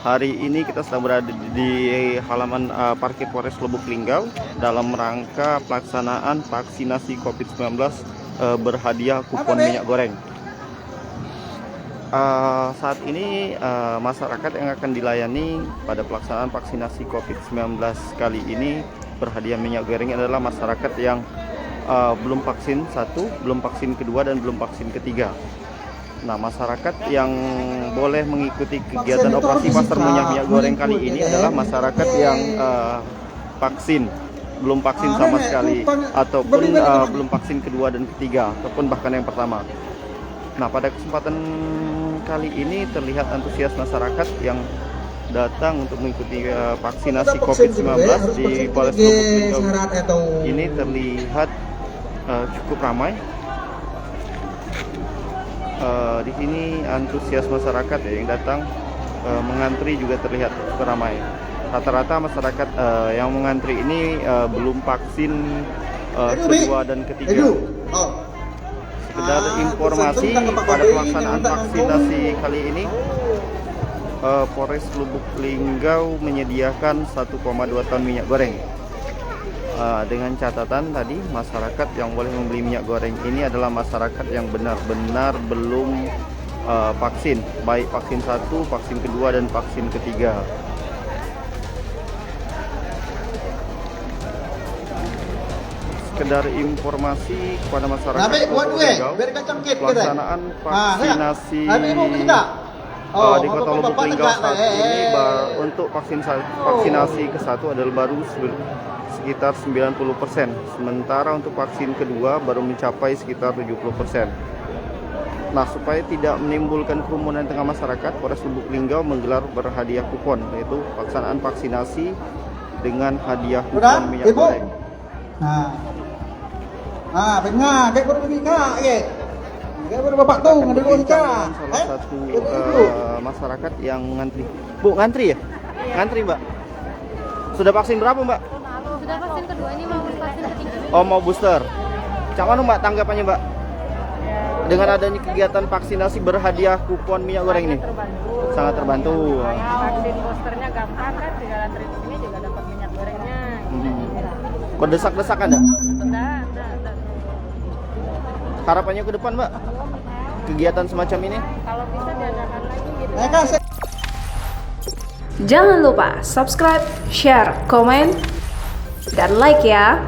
Hari ini kita sedang berada di halaman parkir Polres Lubuk Linggau dalam rangka pelaksanaan vaksinasi COVID-19 berhadiah kupon minyak goreng. Saat ini masyarakat yang akan dilayani pada pelaksanaan vaksinasi COVID-19 kali ini berhadiah minyak goreng adalah masyarakat yang belum vaksin 1, belum vaksin kedua, dan belum vaksin ketiga. Nah, masyarakat yang boleh mengikuti kegiatan operasi pasar minyak goreng kali ini adalah masyarakat yang vaksin, belum vaksin sama sekali, ataupun belum vaksin kedua dan ketiga, ataupun bahkan yang pertama. Nah, pada kesempatan kali ini terlihat antusias masyarakat yang datang untuk mengikuti vaksinasi COVID-19 di Polres Lubuk Linggau. Ini terlihat cukup ramai. Di sini antusias masyarakat yang datang mengantri juga terlihat cukup ramai. Rata-rata masyarakat yang mengantri ini belum vaksin kedua dan ketiga. Sekedar informasi, pada pelaksanaan vaksinasi kali ini Polres Lubuk Linggau menyediakan 1,2 ton minyak goreng. Dengan catatan tadi, masyarakat yang boleh membeli minyak goreng ini adalah masyarakat yang benar-benar belum vaksin, baik vaksin 1, vaksin kedua, dan vaksin ketiga. Sekedar informasi kepada masyarakat pelaksanaan vaksinasi di Kota Lubuk Linggau saat ini untuk vaksinasi ke-1 adalah baru sekitar 90%, sementara untuk vaksin kedua baru mencapai sekitar 70%. Nah, supaya tidak menimbulkan kerumunan di tengah masyarakat, Polres Lubuk Linggau menggelar berhadiah kupon, yaitu pelaksanaan vaksinasi dengan hadiah kupon minyak goreng. Benar, kayak baru pergi kak, kayak baru bapak tahu ngaduk kak. Salah satu masyarakat yang ngantri. Bu, ngantri ya? Ngantri, Mbak. Sudah vaksin berapa, Mbak? Sudah vaksin kedua, ini mau vaksin ketiga. Oh, mau booster. Cak mana, Mbak, tanggapannya, Mbak? Dengan adanya kegiatan vaksinasi berhadiah kupon minyak goreng ini? Sangat terbantu. Vaksin boosternya gampang kan, tinggal antri di sini juga dapat minyak gorengnya. Berdesak-desakan, enggak? Enggak. Harapannya ke depan, Mbak? Kegiatan semacam ini? Kalau bisa diadakan lagi gitu. Jangan lupa subscribe, share, komen, dan like ya.